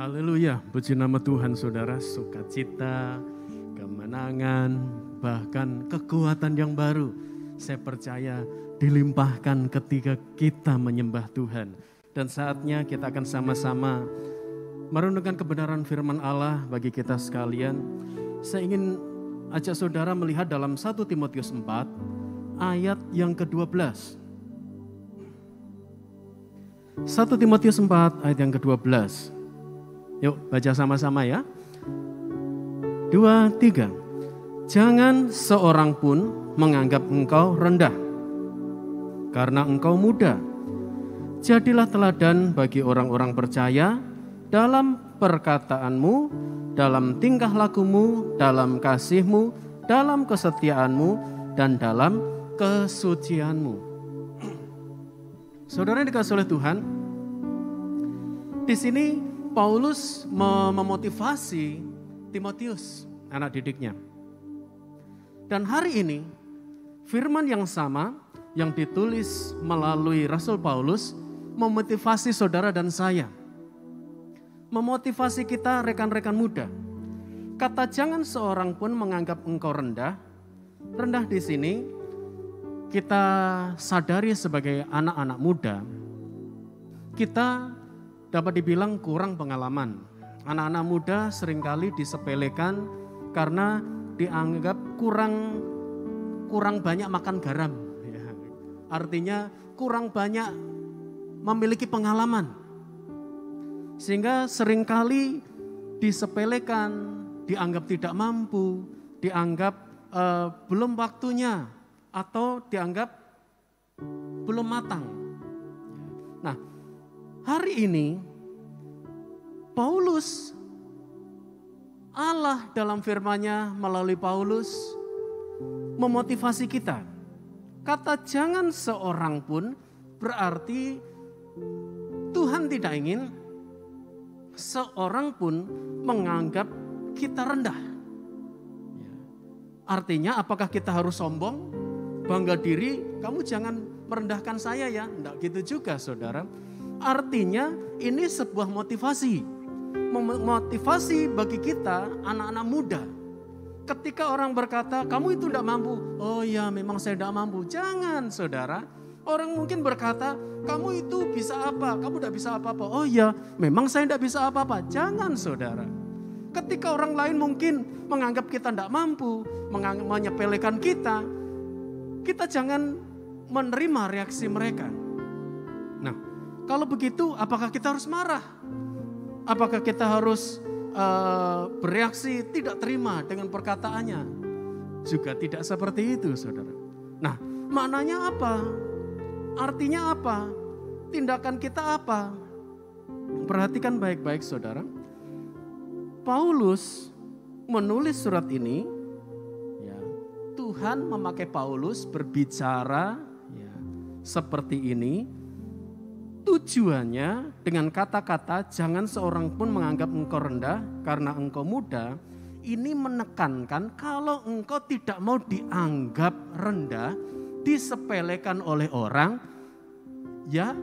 Haleluya, puji nama Tuhan saudara, sukacita, kemenangan, bahkan kekuatan yang baru. Saya percaya dilimpahkan ketika kita menyembah Tuhan. Dan saatnya kita akan sama-sama merenungkan kebenaran firman Allah bagi kita sekalian. Saya ingin ajak saudara melihat dalam 1 Timotius 4 ayat yang ke-12. 1 Timotius 4 ayat yang ke-12. Yuk baca sama-sama ya. 2, 3. Jangan seorang pun menganggap engkau rendah, karena engkau muda. Jadilah teladan bagi orang-orang percaya dalam perkataanmu, dalam tingkah lakumu, dalam kasihmu, dalam kesetiaanmu, dan dalam kesucianmu. Saudara yang dikasihi oleh Tuhan, di sini Paulus memotivasi Timotius, anak didiknya. Dan hari ini, firman yang sama yang ditulis melalui Rasul Paulus memotivasi saudara dan saya. Memotivasi kita rekan-rekan muda. Kata jangan seorang pun menganggap engkau rendah. Rendah di sini kita sadari sebagai anak-anak muda. Kita dapat dibilang kurang pengalaman. Anak-anak muda seringkali disepelekan karena dianggap kurang banyak makan garam. Ya. Artinya kurang banyak memiliki pengalaman. Sehingga seringkali disepelekan, dianggap tidak mampu, dianggap belum waktunya, atau dianggap belum matang. Nah, hari ini Paulus, Allah dalam firman-Nya melalui Paulus memotivasi kita. Kata jangan seorang pun berarti Tuhan tidak ingin seorang pun menganggap kita rendah. Artinya apakah kita harus sombong, bangga diri, kamu jangan merendahkan saya ya. Enggak gitu juga saudara. Artinya ini sebuah motivasi. Motivasi bagi kita anak-anak muda. Ketika orang berkata kamu itu tidak mampu. Oh ya memang saya tidak mampu. Jangan saudara. Orang mungkin berkata kamu itu bisa apa. Kamu tidak bisa apa-apa. Oh ya memang saya tidak bisa apa-apa. Jangan saudara. Ketika orang lain mungkin menganggap kita tidak mampu. Menyepelekan kita. Kita jangan menerima reaksi mereka. Nah, kalau begitu apakah kita harus marah? Apakah kita harus bereaksi tidak terima dengan perkataannya? Juga tidak seperti itu saudara. Nah, maknanya apa? Artinya apa? Tindakan kita apa? Perhatikan baik-baik saudara. Paulus menulis surat ini, ya, Tuhan memakai Paulus berbicara ya, seperti ini. Tujuannya dengan kata-kata jangan seorang pun menganggap engkau rendah karena engkau muda. Ini menekankan kalau engkau tidak mau dianggap rendah, disepelekan oleh orang, ya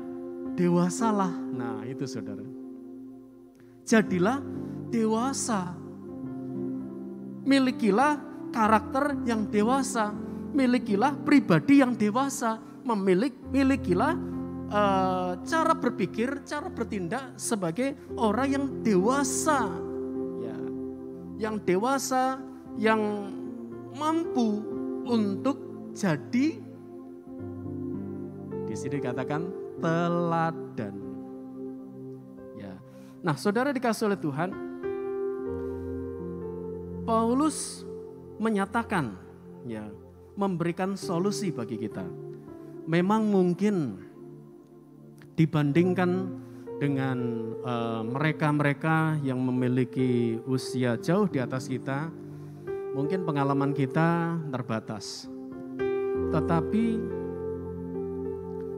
dewasalah. Nah itu saudara. Jadilah dewasa. Milikilah karakter yang dewasa. Milikilah pribadi yang dewasa. Milikilah cara berpikir, cara bertindak sebagai orang yang dewasa, ya, yang dewasa, yang mampu untuk jadi, di sini dikatakan teladan. Ya, nah saudara dikasihi oleh Tuhan, Paulus menyatakan, ya, memberikan solusi bagi kita. Memang mungkin dibandingkan dengan mereka-mereka yang memiliki usia jauh di atas kita, mungkin pengalaman kita terbatas. Tetapi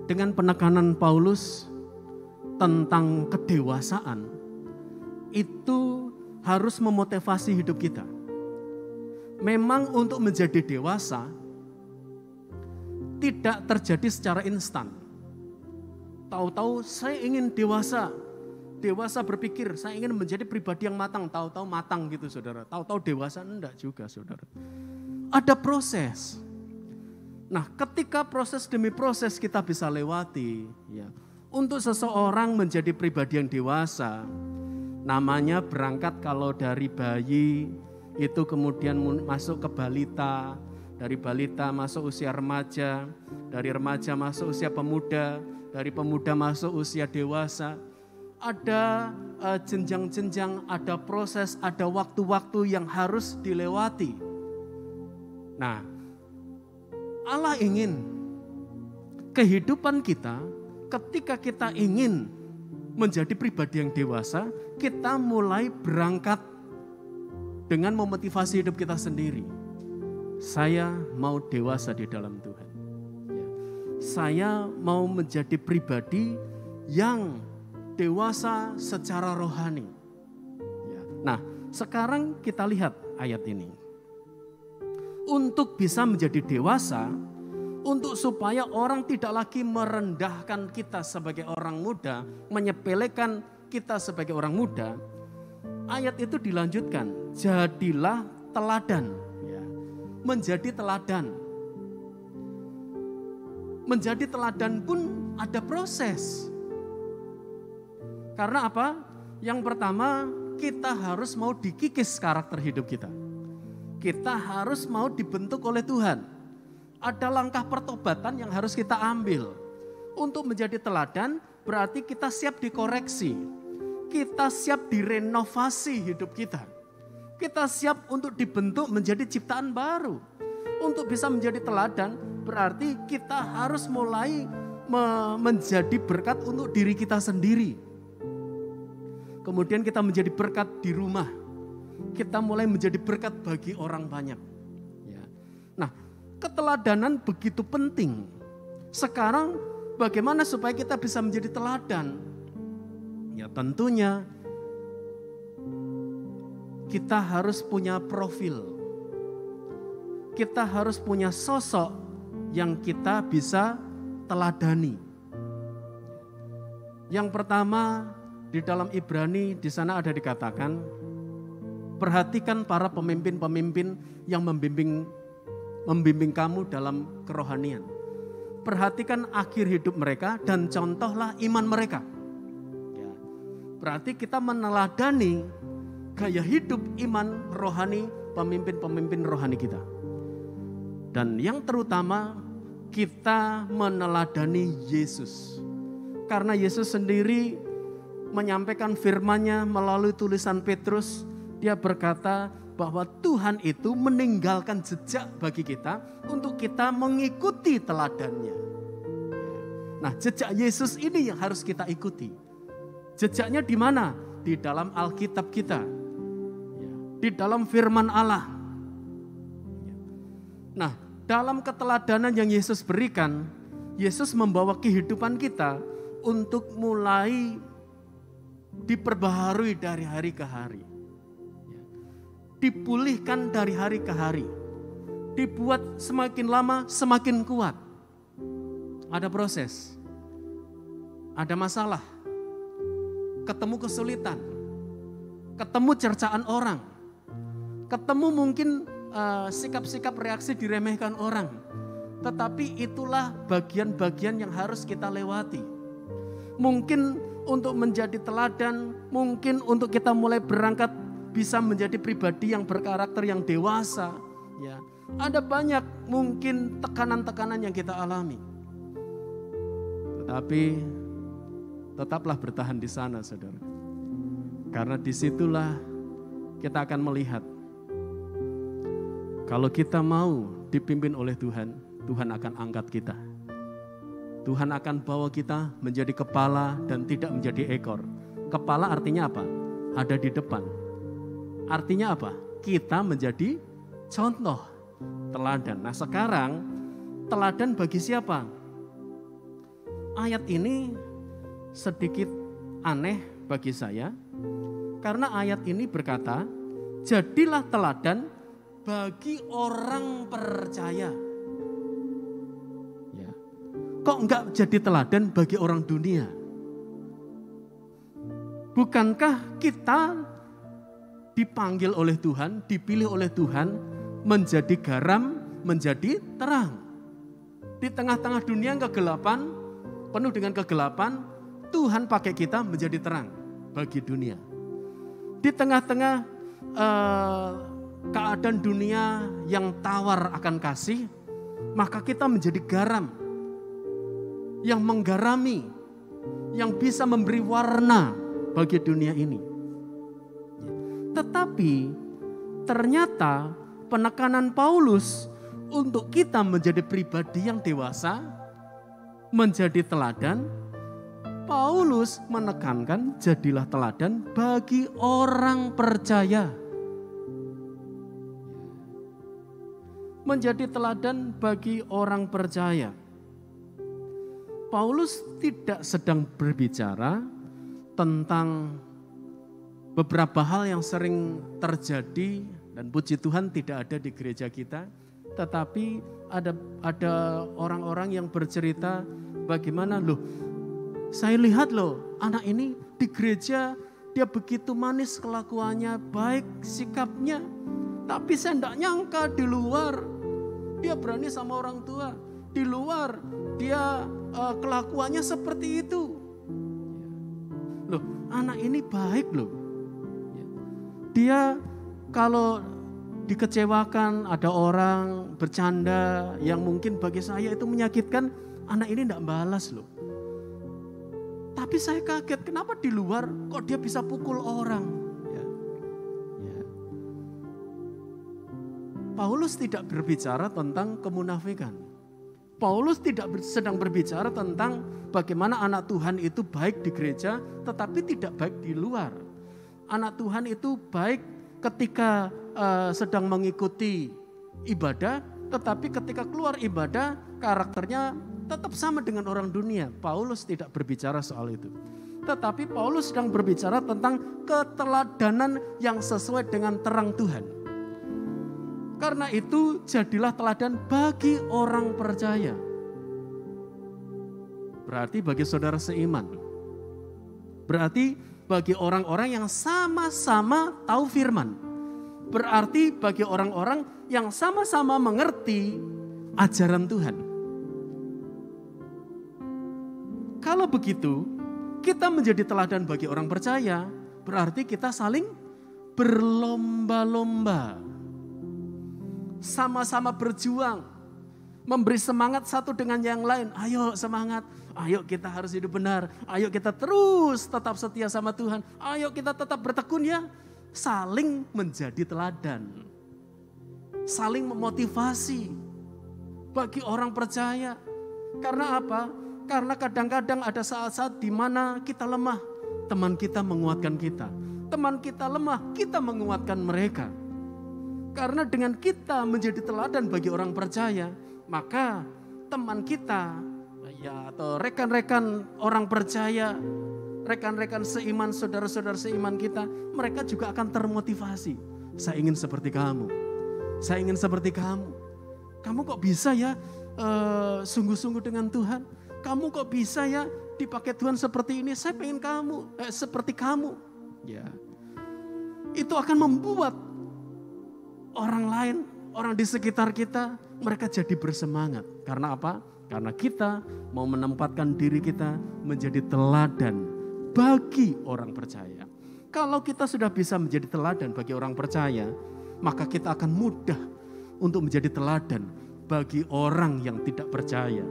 dengan penekanan Paulus tentang kedewasaan, itu harus memotivasi hidup kita. Memang untuk menjadi dewasa tidak terjadi secara instan. Tahu-tahu saya ingin dewasa, dewasa berpikir, saya ingin menjadi pribadi yang matang, tahu-tahu matang gitu saudara. Tahu-tahu dewasa, enggak juga saudara. Ada proses. Nah, ketika proses demi proses kita bisa lewati, ya, untuk seseorang menjadi pribadi yang dewasa, namanya berangkat kalau dari bayi, itu kemudian masuk ke balita, dari balita masuk usia remaja, dari remaja masuk usia pemuda, dari pemuda masuk usia dewasa. Ada jenjang-jenjang, ada proses, ada waktu-waktu yang harus dilewati. Nah, Allah ingin kehidupan kita, ketika kita ingin menjadi pribadi yang dewasa, kita mulai berangkat dengan memotivasi hidup kita sendiri. Saya mau dewasa di dalam Tuhan. Saya mau menjadi pribadi yang dewasa secara rohani. Nah, sekarang kita lihat ayat ini. Untuk bisa menjadi dewasa, untuk supaya orang tidak lagi merendahkan kita sebagai orang muda, menyepelekan kita sebagai orang muda, ayat itu dilanjutkan, jadilah teladan. Menjadi teladan. Menjadi teladan pun ada proses. Karena apa? Yang pertama, kita harus mau dikikis karakter hidup kita. Kita harus mau dibentuk oleh Tuhan. Ada langkah pertobatan yang harus kita ambil. Untuk menjadi teladan berarti kita siap dikoreksi. Kita siap direnovasi hidup kita. Kita siap untuk dibentuk menjadi ciptaan baru. Untuk bisa menjadi teladan berarti kita harus mulai menjadi berkat untuk diri kita sendiri. Kemudian kita menjadi berkat di rumah. Kita mulai menjadi berkat bagi orang banyak. Ya. Nah, keteladanan begitu penting. Sekarang bagaimana supaya kita bisa menjadi teladan? Ya tentunya kita harus punya profil. Kita harus punya sosok yang kita bisa teladani. Yang pertama di dalam Ibrani di sana ada dikatakan, perhatikan para pemimpin-pemimpin yang membimbing kamu dalam kerohanian. Perhatikan akhir hidup mereka dan contohlah iman mereka. Ya. Berarti kita meneladani gaya hidup iman rohani pemimpin-pemimpin rohani kita. Dan yang terutama kita meneladani Yesus. Karena Yesus sendiri menyampaikan firman-Nya melalui tulisan Petrus. Dia berkata bahwa Tuhan itu meninggalkan jejak bagi kita untuk kita mengikuti teladannya. Nah, jejak Yesus ini yang harus kita ikuti. Jejaknya di mana? Di dalam Alkitab kita. Di dalam firman Allah. Nah, dalam keteladanan yang Yesus berikan, Yesus membawa kehidupan kita untuk mulai diperbaharui dari hari ke hari. Dipulihkan dari hari ke hari. Dibuat semakin lama semakin kuat. Ada proses. Ada masalah. Ketemu kesulitan. Ketemu cercaan orang. Ketemu mungkin sikap-sikap reaksi diremehkan orang. Tetapi itulah bagian-bagian yang harus kita lewati. Mungkin untuk menjadi teladan, mungkin untuk kita mulai berangkat bisa menjadi pribadi yang berkarakter yang dewasa. Ya, ada banyak mungkin tekanan-tekanan yang kita alami. Tetapi tetaplah bertahan di sana, saudara. Karena disitulah kita akan melihat. Kalau kita mau dipimpin oleh Tuhan, Tuhan akan angkat kita. Tuhan akan bawa kita menjadi kepala dan tidak menjadi ekor. Kepala artinya apa? Ada di depan. Artinya apa? Kita menjadi contoh, teladan. Nah sekarang, teladan bagi siapa? Ayat ini sedikit aneh bagi saya. Karena ayat ini berkata, jadilah teladan bagi orang percaya. Ya. Kok enggak jadi teladan bagi orang dunia? Bukankah kita dipanggil oleh Tuhan, dipilih oleh Tuhan menjadi garam, menjadi terang. Di tengah-tengah dunia yang kegelapan, penuh dengan kegelapan, Tuhan pakai kita menjadi terang bagi dunia. Di tengah-tengah keadaan dunia yang tawar akan kasih, maka kita menjadi garam yang menggarami, yang bisa memberi warna bagi dunia ini. Tetapi ternyata penekanan Paulus untuk kita menjadi pribadi yang dewasa, menjadi teladan, Paulus menekankan jadilah teladan bagi orang percaya. Menjadi teladan bagi orang percaya. Paulus tidak sedang berbicara tentang beberapa hal yang sering terjadi dan puji Tuhan tidak ada di gereja kita. Tetapi ada orang-orang yang bercerita bagaimana saya lihat anak ini di gereja dia begitu manis kelakuannya, baik sikapnya. Tapi saya tidak nyangka di luar dia berani sama orang tua. Di luar dia kelakuannya seperti itu. Anak ini baik Dia kalau dikecewakan ada orang bercanda yang mungkin bagi saya itu menyakitkan, anak ini tidak balas Tapi saya kaget kenapa di luar kok dia bisa pukul orang. Paulus tidak berbicara tentang kemunafikan. Paulus tidak sedang berbicara tentang bagaimana anak Tuhan itu baik di gereja tetapi tidak baik di luar. Anak Tuhan itu baik ketika sedang mengikuti ibadah, tetapi ketika keluar ibadah karakternya tetap sama dengan orang dunia. Paulus tidak berbicara soal itu. Tetapi Paulus sedang berbicara tentang keteladanan yang sesuai dengan terang Tuhan. Karena itu jadilah teladan bagi orang percaya. Berarti bagi saudara seiman. Berarti bagi orang-orang yang sama-sama tahu firman. Berarti bagi orang-orang yang sama-sama mengerti ajaran Tuhan. Kalau begitu, kita menjadi teladan bagi orang percaya, berarti kita saling berlomba-lomba. Sama-sama berjuang, memberi semangat satu dengan yang lain. Ayo semangat, ayo kita harus hidup benar. Ayo kita terus tetap setia sama Tuhan. Ayo kita tetap bertekun ya. Saling menjadi teladan. Saling memotivasi bagi orang percaya. Karena apa? Karena kadang-kadang ada saat-saat di mana kita lemah. Teman kita menguatkan kita. Teman kita lemah, kita menguatkan mereka. Karena dengan kita menjadi teladan bagi orang percaya, maka teman kita atau rekan-rekan orang percaya, rekan-rekan seiman, saudara-saudara seiman kita, mereka juga akan termotivasi. Saya ingin seperti kamu. Saya ingin seperti kamu. Kamu kok bisa ya sungguh-sungguh dengan Tuhan? Kamu kok bisa ya dipakai Tuhan seperti ini? Saya pengen seperti kamu. Ya, itu akan membuat orang lain, orang di sekitar kita, mereka jadi bersemangat. Karena apa? Karena kita mau menempatkan diri kita menjadi teladan bagi orang percaya. Kalau kita sudah bisa menjadi teladan bagi orang percaya, maka kita akan mudah untuk menjadi teladan bagi orang yang tidak percaya.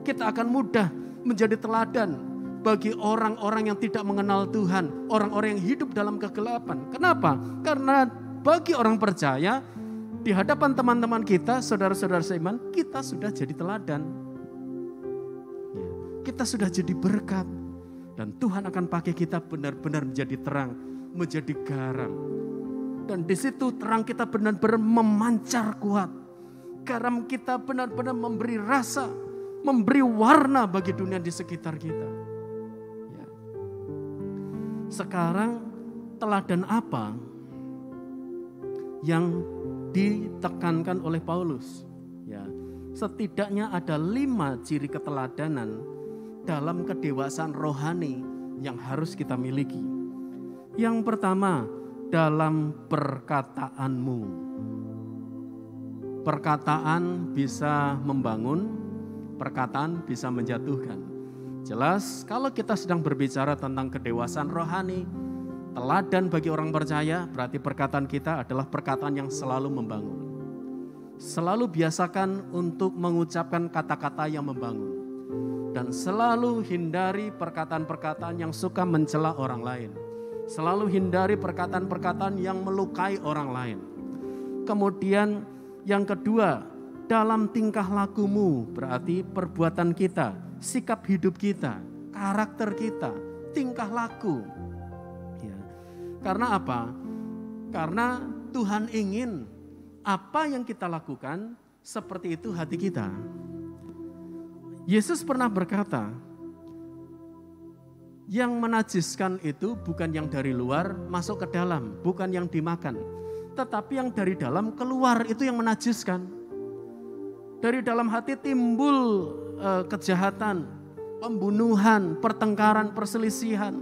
Kita akan mudah menjadi teladan bagi orang-orang yang tidak mengenal Tuhan, orang-orang yang hidup dalam kegelapan. Kenapa? Karena bagi orang percaya, di hadapan teman-teman kita, saudara-saudara seiman, kita sudah jadi teladan. Kita sudah jadi berkat. Dan Tuhan akan pakai kita benar-benar menjadi terang, menjadi garam. Dan di situ terang kita benar-benar memancar kuat. Garam kita benar-benar memberi rasa, memberi warna bagi dunia di sekitar kita. Ya. Sekarang teladan apa yang ditekankan oleh Paulus? Ya, setidaknya ada 5 ciri keteladanan dalam kedewasaan rohani yang harus kita miliki. Yang pertama, dalam perkataanmu. Perkataan bisa membangun, perkataan bisa menjatuhkan. Jelas kalau kita sedang berbicara tentang kedewasaan rohani, teladan bagi orang percaya, berarti perkataan kita adalah perkataan yang selalu membangun. Selalu biasakan untuk mengucapkan kata-kata yang membangun. Dan selalu hindari perkataan-perkataan yang suka mencela orang lain. Selalu hindari perkataan-perkataan yang melukai orang lain. Kemudian yang kedua, dalam tingkah lakumu, berarti perbuatan kita, sikap hidup kita, karakter kita, tingkah laku. Ya. Karena apa? Karena Tuhan ingin apa yang kita lakukan, seperti itu hati kita. Yesus pernah berkata, yang menajiskan itu bukan yang dari luar masuk ke dalam, bukan yang dimakan. Tetapi yang dari dalam keluar itu yang menajiskan. Dari dalam hati timbul kejahatan, pembunuhan, pertengkaran, perselisihan.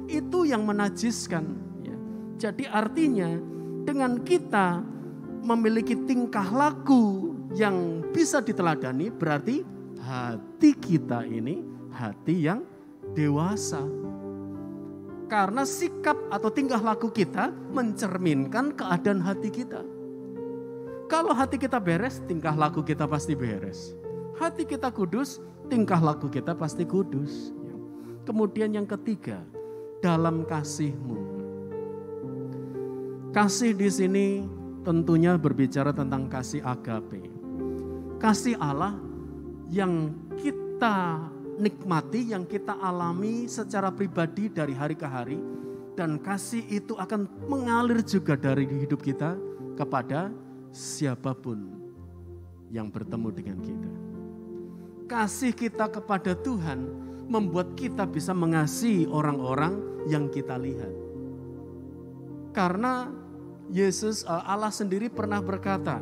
Itu yang menajiskan. Ya. Jadi artinya dengan kita memiliki tingkah laku yang bisa diteladani, berarti hati kita ini hati yang dewasa. Karena sikap atau tingkah laku kita mencerminkan keadaan hati kita. Kalau hati kita beres, tingkah laku kita pasti beres. Hati kita kudus, tingkah laku kita pasti kudus. Kemudian yang ketiga, dalam kasihmu. Kasih di sini tentunya berbicara tentang kasih agape. Kasih Allah yang kita nikmati, yang kita alami secara pribadi dari hari ke hari. Dan kasih itu akan mengalir juga dari hidup kita kepada siapapun yang bertemu dengan kita. Kasih kita kepada Tuhan membuat kita bisa mengasihi orang-orang yang kita lihat. Karena Yesus, Allah sendiri pernah berkata,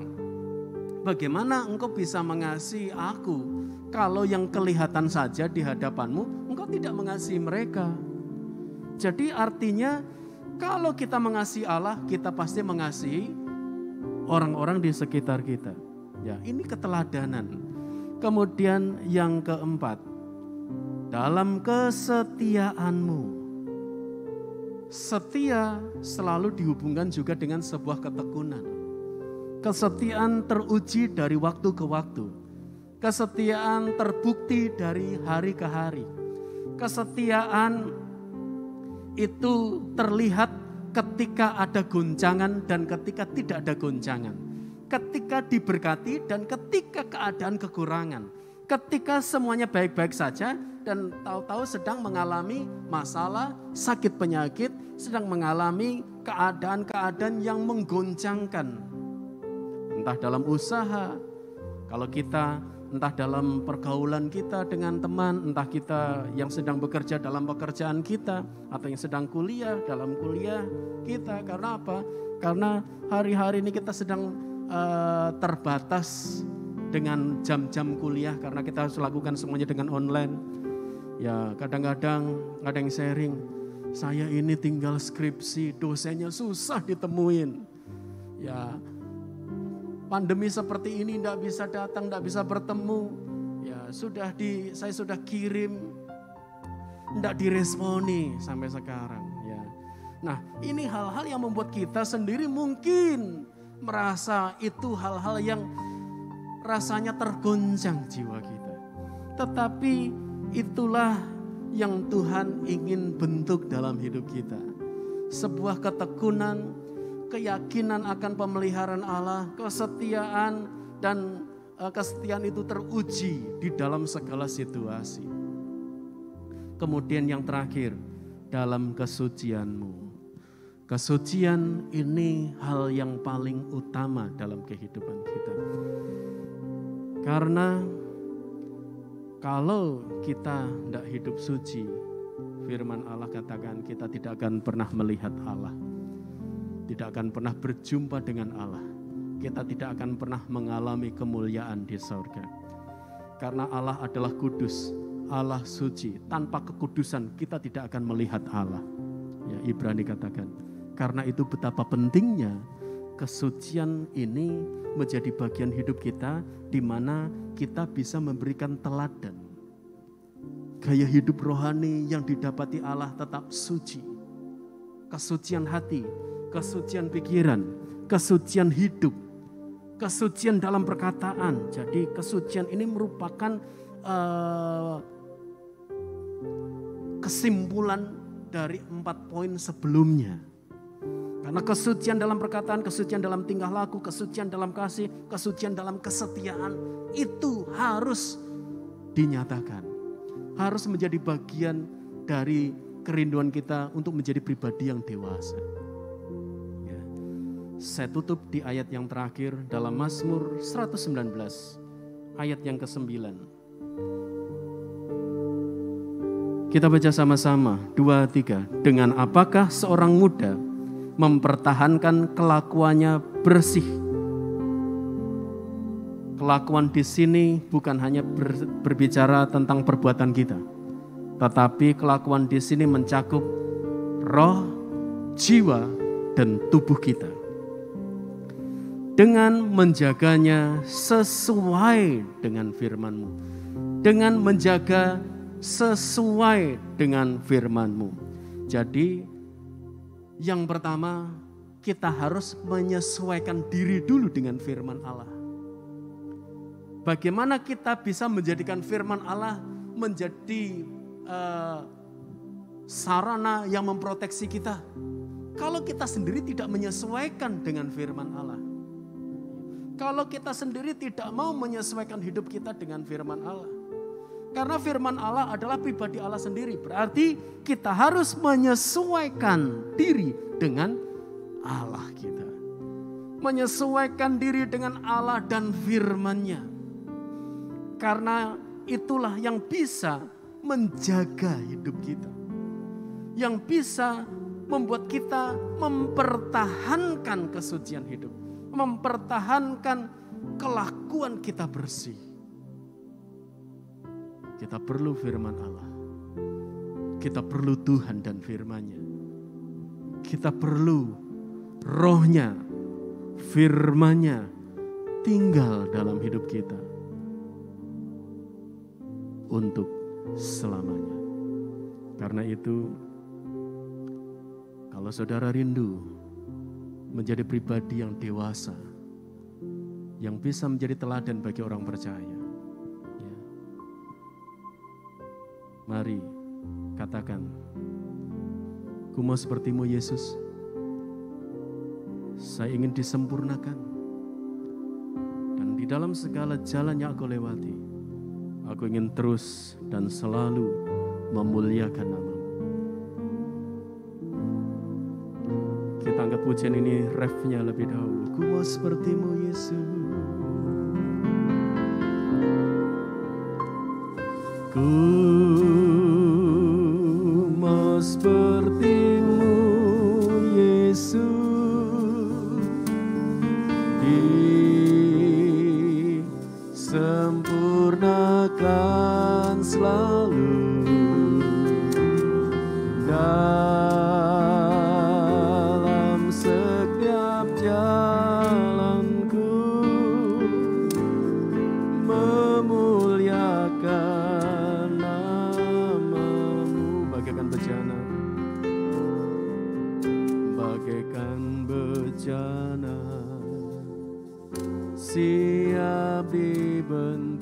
bagaimana engkau bisa mengasihi aku kalau yang kelihatan saja di hadapanmu, engkau tidak mengasihi mereka. Jadi artinya kalau kita mengasihi Allah, kita pasti mengasihi orang-orang di sekitar kita. Ya, ini keteladanan. Kemudian yang keempat, dalam kesetiaanmu. Setia selalu dihubungkan juga dengan sebuah ketekunan. Kesetiaan teruji dari waktu ke waktu. Kesetiaan terbukti dari hari ke hari. Kesetiaan itu terlihat ketika ada goncangan dan ketika tidak ada goncangan. Ketika diberkati dan ketika keadaan kekurangan. Ketika semuanya baik-baik saja dan tahu-tahu sedang mengalami masalah, sakit penyakit, sedang mengalami keadaan-keadaan yang menggoncangkan. Entah dalam usaha, kalau kita entah dalam pergaulan kita dengan teman, entah kita yang sedang bekerja dalam pekerjaan kita, atau yang sedang kuliah dalam kuliah kita. Karena apa? Karena hari-hari ini kita sedang terbatas dengan jam-jam kuliah karena kita harus lakukan semuanya dengan online. Ya kadang-kadang ada yang sharing, saya ini tinggal skripsi, dosennya susah ditemuin. Ya pandemi seperti ini tidak bisa datang, tidak bisa bertemu. Ya saya sudah kirim, tidak diresponi sampai sekarang. Ya. Nah ini hal-hal yang membuat kita sendiri mungkin merasa itu hal-hal yang rasanya tergoncang jiwa kita. Tetapi itulah yang Tuhan ingin bentuk dalam hidup kita. Sebuah ketekunan, keyakinan akan pemeliharaan Allah, kesetiaan, dan kesetiaan itu teruji di dalam segala situasi. Kemudian yang terakhir, dalam kesucianmu. Kesucian ini hal yang paling utama dalam kehidupan kita. Karena kalau kita tidak hidup suci, firman Allah katakan kita tidak akan pernah melihat Allah. Tidak akan pernah berjumpa dengan Allah. Kita tidak akan pernah mengalami kemuliaan di surga. Karena Allah adalah kudus, Allah suci. Tanpa kekudusan kita tidak akan melihat Allah. Ya, Ibrani katakan, karena itu betapa pentingnya kesucian ini menjadi bagian hidup kita, di mana kita bisa memberikan teladan. Gaya hidup rohani yang didapati Allah tetap suci. Kesucian hati, kesucian pikiran, kesucian hidup, kesucian dalam perkataan. Jadi kesucian ini merupakan kesimpulan dari 4 poin sebelumnya. Karena kesucian dalam perkataan, kesucian dalam tingkah laku, kesucian dalam kasih, kesucian dalam kesetiaan, itu harus dinyatakan. Harus menjadi bagian dari kerinduan kita untuk menjadi pribadi yang dewasa. Ya. Saya tutup di ayat yang terakhir dalam Mazmur 119, ayat yang ke-9. Kita baca sama-sama, 2, 3. Dengan apakah seorang muda mempertahankan kelakuannya bersih? Kelakuan di sini bukan hanya berbicara tentang perbuatan kita, tetapi kelakuan di sini mencakup roh, jiwa, dan tubuh kita. Dengan menjaganya sesuai dengan firman-Mu. Dengan menjaga sesuai dengan firman-Mu. Jadi yang pertama, kita harus menyesuaikan diri dulu dengan firman Allah. Bagaimana kita bisa menjadikan firman Allah menjadi sarana yang memproteksi kita? Kalau kita sendiri tidak menyesuaikan dengan firman Allah. Kalau kita sendiri tidak mau menyesuaikan hidup kita dengan firman Allah. Karena firman Allah adalah pribadi Allah sendiri. Berarti kita harus menyesuaikan diri dengan Allah kita. Menyesuaikan diri dengan Allah dan firman-Nya. Karena itulah yang bisa menjaga hidup kita. Yang bisa membuat kita mempertahankan kesucian hidup. Mempertahankan kelakuan kita bersih. Kita perlu firman Allah. Kita perlu Tuhan dan firman-Nya. Kita perlu roh-Nya, firman-Nya tinggal dalam hidup kita untuk selamanya. Karena itu, kalau saudara rindu menjadi pribadi yang dewasa, yang bisa menjadi teladan bagi orang percaya, ya, mari katakan, "Ku mau seperti-Mu Yesus, saya ingin disempurnakan, dan di dalam segala jalan yang aku lewati, aku ingin terus dan selalu memuliakan nama-Mu." Kita angkat pujian ini, refnya lebih dahulu. Ku mau seperti-Mu Yesus. Ku mau seperti-Mu Yesus. Disempurnakan selalu dalam setiap jalanku, memuliakan nama-Mu. Bagaikan bejana, bagaikan bejana, siap dibentuk